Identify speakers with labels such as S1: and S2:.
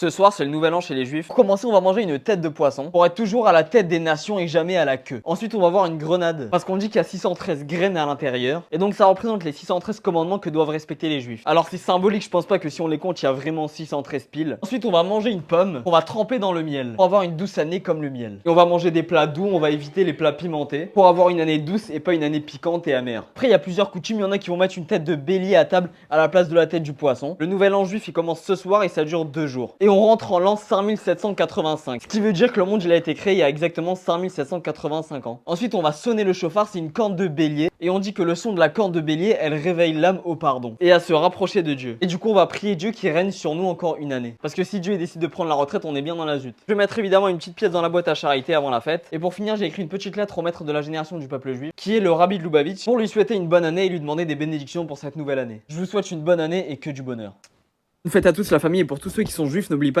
S1: Ce soir, c'est le nouvel an chez les juifs. Pour commencer, on va manger une tête de poisson pour être toujours à la tête des nations et jamais à la queue. Ensuite, on va voir une grenade parce qu'on dit qu'il y a 613 graines à l'intérieur et donc ça représente les 613 commandements que doivent respecter les juifs. Alors c'est symbolique, je pense pas que si on les compte, il y a vraiment 613 piles. Ensuite, on va manger une pomme qu'on va tremper dans le miel pour avoir une douce année comme le miel. Et on va manger des plats doux, on va éviter les plats pimentés pour avoir une année douce et pas une année piquante et amère. Après, il y a plusieurs coutumes, il y en a qui vont mettre une tête de bélier à table à la place de la tête du poisson. Le nouvel an juif, il commence ce soir et ça dure 2 jours. Et on rentre en l'an 5785. Ce qui veut dire que le monde il a été créé il y a exactement 5785 ans. Ensuite, on va sonner le chauffard, c'est une corne de bélier. Et on dit que le son de la corne de bélier, elle réveille l'âme au pardon et à se rapprocher de Dieu. Et du coup, on va prier Dieu qui règne sur nous encore une année. Parce que si Dieu décide de prendre la retraite, on est bien dans la zut. Je vais mettre évidemment une petite pièce dans la boîte à charité avant la fête. Et pour finir, j'ai écrit une petite lettre au maître de la génération du peuple juif, qui est le Rabbi de Lubavitch, pour lui souhaiter une bonne année et lui demander des bénédictions pour cette nouvelle année. Je vous souhaite une bonne année et que du bonheur. Une fête à tous la famille et pour tous ceux qui sont juifs, n'oubliez pas